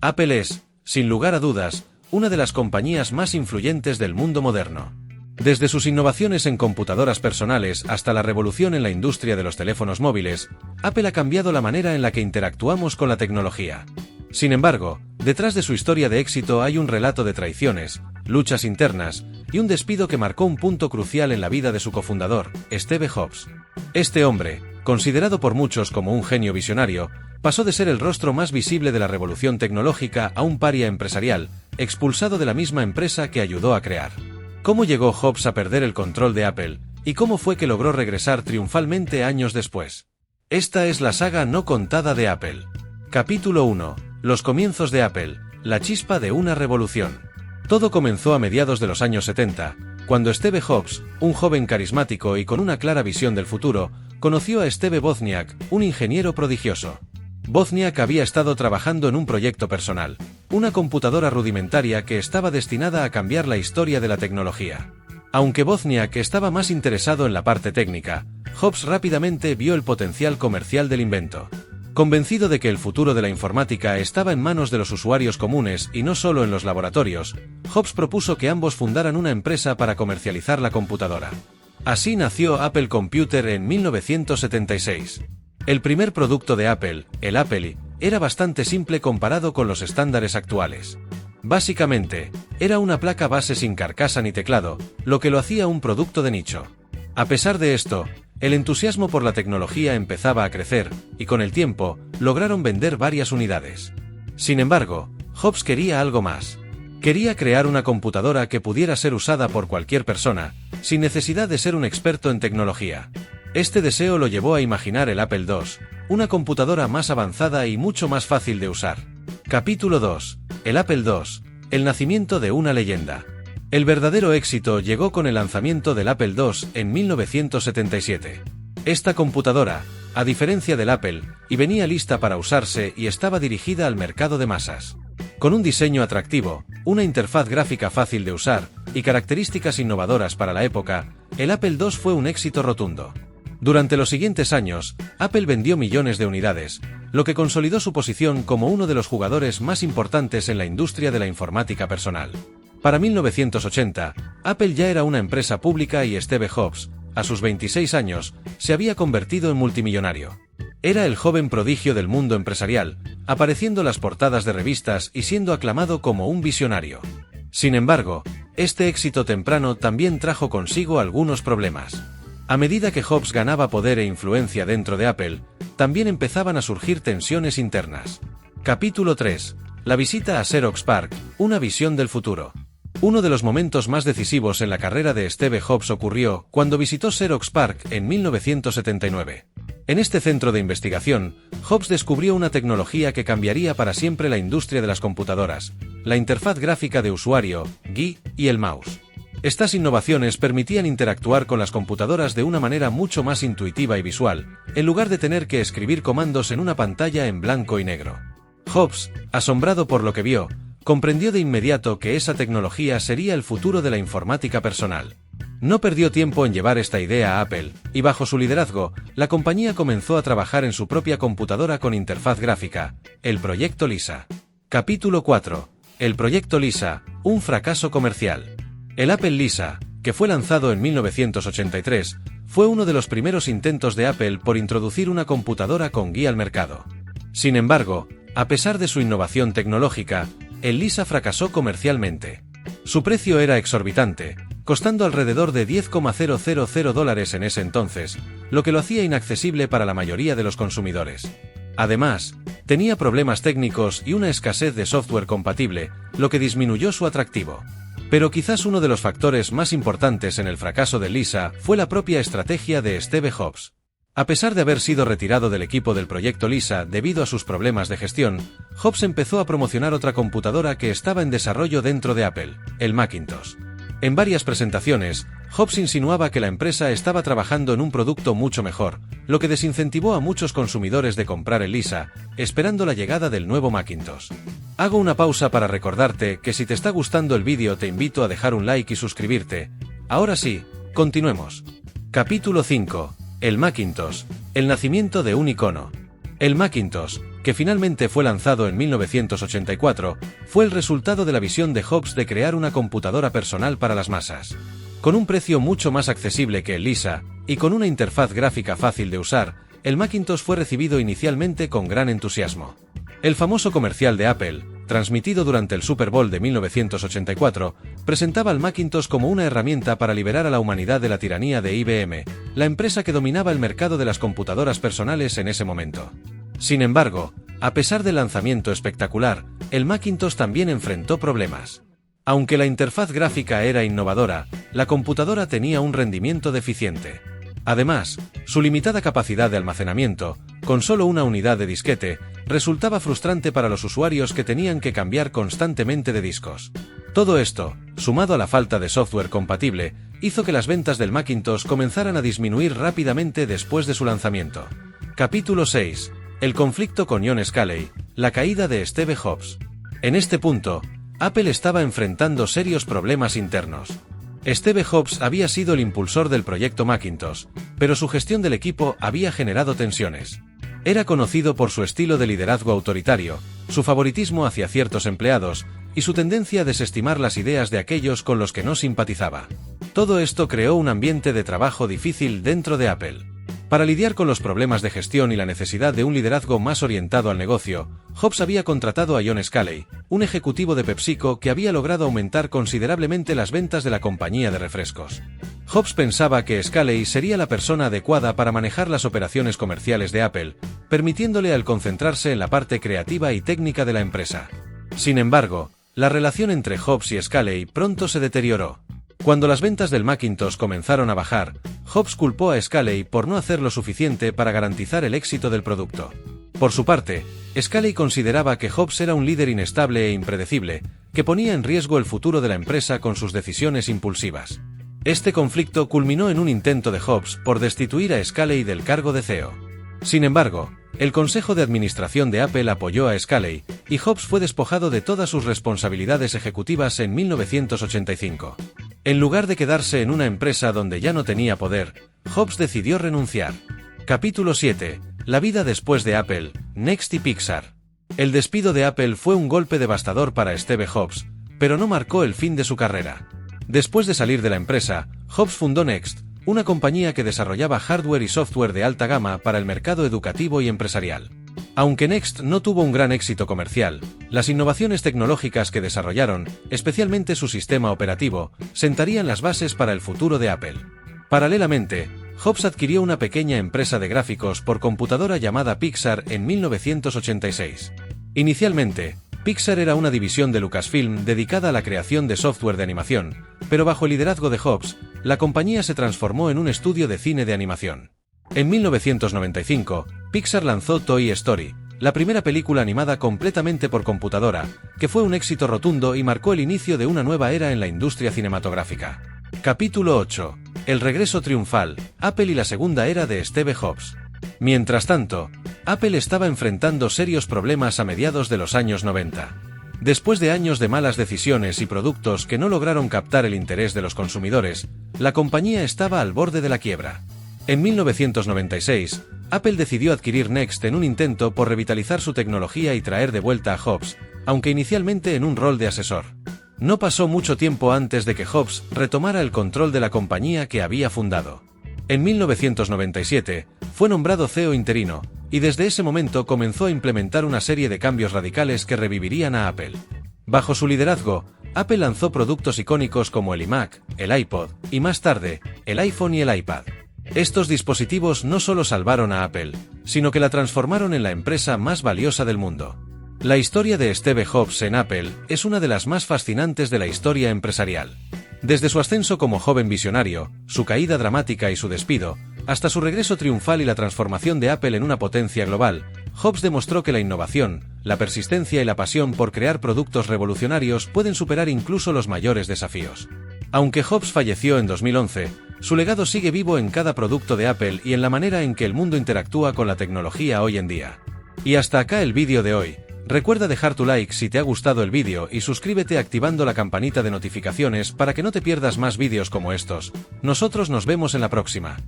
Apple es, sin lugar a dudas, una de las compañías más influyentes del mundo moderno. Desde sus innovaciones en computadoras personales hasta la revolución en la industria de los teléfonos móviles, Apple ha cambiado la manera en la que interactuamos con la tecnología. Sin embargo, detrás de su historia de éxito hay un relato de traiciones, luchas internas y un despido que marcó un punto crucial en la vida de su cofundador, Steve Jobs. Este hombre, considerado por muchos como un genio visionario, pasó de ser el rostro más visible de la revolución tecnológica a un paria empresarial, expulsado de la misma empresa que ayudó a crear. ¿Cómo llegó Jobs a perder el control de Apple, y cómo fue que logró regresar triunfalmente años después? Esta es la saga no contada de Apple. Capítulo 1. Los comienzos de Apple, la chispa de una revolución. Todo comenzó a mediados de los años 70, cuando Steve Jobs, un joven carismático y con una clara visión del futuro, conoció a Steve Wozniak, un ingeniero prodigioso. Wozniak había estado trabajando en un proyecto personal, una computadora rudimentaria que estaba destinada a cambiar la historia de la tecnología. Aunque Wozniak estaba más interesado en la parte técnica, Jobs rápidamente vio el potencial comercial del invento. Convencido de que el futuro de la informática estaba en manos de los usuarios comunes y no solo en los laboratorios, Jobs propuso que ambos fundaran una empresa para comercializar la computadora. Así nació Apple Computer en 1976. El primer producto de Apple, el Apple I, era bastante simple comparado con los estándares actuales. Básicamente, era una placa base sin carcasa ni teclado, lo que lo hacía un producto de nicho. A pesar de esto, el entusiasmo por la tecnología empezaba a crecer, y con el tiempo, lograron vender varias unidades. Sin embargo, Jobs quería algo más. Quería crear una computadora que pudiera ser usada por cualquier persona, sin necesidad de ser un experto en tecnología. Este deseo lo llevó a imaginar el Apple II, una computadora más avanzada y mucho más fácil de usar. Capítulo 2. El Apple II, el nacimiento de una leyenda. El verdadero éxito llegó con el lanzamiento del Apple II en 1977. Esta computadora, a diferencia del Apple, y venía lista para usarse y estaba dirigida al mercado de masas. Con un diseño atractivo, una interfaz gráfica fácil de usar y características innovadoras para la época, el Apple II fue un éxito rotundo. Durante los siguientes años, Apple vendió millones de unidades, lo que consolidó su posición como uno de los jugadores más importantes en la industria de la informática personal. Para 1980, Apple ya era una empresa pública y Steve Jobs, a sus 26 años, se había convertido en multimillonario. Era el joven prodigio del mundo empresarial, apareciendo en las portadas de revistas y siendo aclamado como un visionario. Sin embargo, este éxito temprano también trajo consigo algunos problemas. A medida que Jobs ganaba poder e influencia dentro de Apple, también empezaban a surgir tensiones internas. Capítulo 3. La visita a Xerox PARC, una visión del futuro. Uno de los momentos más decisivos en la carrera de Steve Jobs ocurrió cuando visitó Xerox PARC en 1979. En este centro de investigación, Jobs descubrió una tecnología que cambiaría para siempre la industria de las computadoras, la interfaz gráfica de usuario, GUI, y el mouse. Estas innovaciones permitían interactuar con las computadoras de una manera mucho más intuitiva y visual, en lugar de tener que escribir comandos en una pantalla en blanco y negro. Jobs, asombrado por lo que vio, comprendió de inmediato que esa tecnología sería el futuro de la informática personal. No perdió tiempo en llevar esta idea a Apple, y bajo su liderazgo, la compañía comenzó a trabajar en su propia computadora con interfaz gráfica, el Proyecto Lisa. Capítulo 4. El Proyecto Lisa, un fracaso comercial. El Apple Lisa, que fue lanzado en 1983, fue uno de los primeros intentos de Apple por introducir una computadora con GUI al mercado. Sin embargo, a pesar de su innovación tecnológica, el Lisa fracasó comercialmente. Su precio era exorbitante, costando alrededor de $10,000 en ese entonces, lo que lo hacía inaccesible para la mayoría de los consumidores. Además, tenía problemas técnicos y una escasez de software compatible, lo que disminuyó su atractivo. Pero quizás uno de los factores más importantes en el fracaso de Lisa fue la propia estrategia de Steve Jobs. A pesar de haber sido retirado del equipo del proyecto Lisa debido a sus problemas de gestión, Jobs empezó a promocionar otra computadora que estaba en desarrollo dentro de Apple, el Macintosh. En varias presentaciones, Jobs insinuaba que la empresa estaba trabajando en un producto mucho mejor, lo que desincentivó a muchos consumidores de comprar el Lisa, esperando la llegada del nuevo Macintosh. Hago una pausa para recordarte que si te está gustando el vídeo te invito a dejar un like y suscribirte. Ahora sí, continuemos. Capítulo 5. El Macintosh, el nacimiento de un icono. El Macintosh, que que finalmente fue lanzado en 1984, fue el resultado de la visión de Jobs de crear una computadora personal para las masas. Con un precio mucho más accesible que el Lisa, y con una interfaz gráfica fácil de usar, el Macintosh fue recibido inicialmente con gran entusiasmo. El famoso comercial de Apple, transmitido durante el Super Bowl de 1984, presentaba al Macintosh como una herramienta para liberar a la humanidad de la tiranía de IBM, la empresa que dominaba el mercado de las computadoras personales en ese momento. Sin embargo, a pesar del lanzamiento espectacular, el Macintosh también enfrentó problemas. Aunque la interfaz gráfica era innovadora, la computadora tenía un rendimiento deficiente. Además, su limitada capacidad de almacenamiento, con solo una unidad de disquete, resultaba frustrante para los usuarios que tenían que cambiar constantemente de discos. Todo esto, sumado a la falta de software compatible, hizo que las ventas del Macintosh comenzaran a disminuir rápidamente después de su lanzamiento. Capítulo 6. El conflicto con John Sculley, la caída de Steve Jobs. En este punto, Apple estaba enfrentando serios problemas internos. Steve Jobs había sido el impulsor del proyecto Macintosh, pero su gestión del equipo había generado tensiones. Era conocido por su estilo de liderazgo autoritario, su favoritismo hacia ciertos empleados, y su tendencia a desestimar las ideas de aquellos con los que no simpatizaba. Todo esto creó un ambiente de trabajo difícil dentro de Apple. Para lidiar con los problemas de gestión y la necesidad de un liderazgo más orientado al negocio, Jobs había contratado a John Sculley, un ejecutivo de PepsiCo que había logrado aumentar considerablemente las ventas de la compañía de refrescos. Jobs pensaba que Sculley sería la persona adecuada para manejar las operaciones comerciales de Apple, permitiéndole al concentrarse en la parte creativa y técnica de la empresa. Sin embargo, la relación entre Jobs y Sculley pronto se deterioró. Cuando las ventas del Macintosh comenzaron a bajar, Jobs culpó a Sculley por no hacer lo suficiente para garantizar el éxito del producto. Por su parte, Sculley consideraba que Jobs era un líder inestable e impredecible, que ponía en riesgo el futuro de la empresa con sus decisiones impulsivas. Este conflicto culminó en un intento de Jobs por destituir a Sculley del cargo de CEO. Sin embargo, el Consejo de Administración de Apple apoyó a Sculley, y Jobs fue despojado de todas sus responsabilidades ejecutivas en 1985. En lugar de quedarse en una empresa donde ya no tenía poder, Jobs decidió renunciar. Capítulo 7. La vida después de Apple, Next y Pixar. El despido de Apple fue un golpe devastador para Steve Jobs, pero no marcó el fin de su carrera. Después de salir de la empresa, Jobs fundó Next, una compañía que desarrollaba hardware y software de alta gama para el mercado educativo y empresarial. Aunque Next no tuvo un gran éxito comercial, las innovaciones tecnológicas que desarrollaron, especialmente su sistema operativo, sentarían las bases para el futuro de Apple. Paralelamente, Jobs adquirió una pequeña empresa de gráficos por computadora llamada Pixar en 1986. Inicialmente, Pixar era una división de Lucasfilm dedicada a la creación de software de animación, pero bajo el liderazgo de Jobs, la compañía se transformó en un estudio de cine de animación. En 1995, Pixar lanzó Toy Story, la primera película animada completamente por computadora, que fue un éxito rotundo y marcó el inicio de una nueva era en la industria cinematográfica. Capítulo 8. El regreso triunfal, Apple y la segunda era de Steve Jobs. Mientras tanto, Apple estaba enfrentando serios problemas a mediados de los años 90. Después de años de malas decisiones y productos que no lograron captar el interés de los consumidores, la compañía estaba al borde de la quiebra. En 1996, Apple decidió adquirir Next en un intento por revitalizar su tecnología y traer de vuelta a Jobs, aunque inicialmente en un rol de asesor. No pasó mucho tiempo antes de que Jobs retomara el control de la compañía que había fundado. En 1997, fue nombrado CEO interino, y desde ese momento comenzó a implementar una serie de cambios radicales que revivirían a Apple. Bajo su liderazgo, Apple lanzó productos icónicos como el iMac, el iPod, y más tarde, el iPhone y el iPad. Estos dispositivos no solo salvaron a Apple, sino que la transformaron en la empresa más valiosa del mundo. La historia de Steve Jobs en Apple es una de las más fascinantes de la historia empresarial. Desde su ascenso como joven visionario, su caída dramática y su despido, hasta su regreso triunfal y la transformación de Apple en una potencia global, Jobs demostró que la innovación, la persistencia y la pasión por crear productos revolucionarios pueden superar incluso los mayores desafíos. Aunque Jobs falleció en 2011, su legado sigue vivo en cada producto de Apple y en la manera en que el mundo interactúa con la tecnología hoy en día. Y hasta acá el vídeo de hoy. Recuerda dejar tu like si te ha gustado el vídeo y suscríbete activando la campanita de notificaciones para que no te pierdas más vídeos como estos. Nosotros nos vemos en la próxima.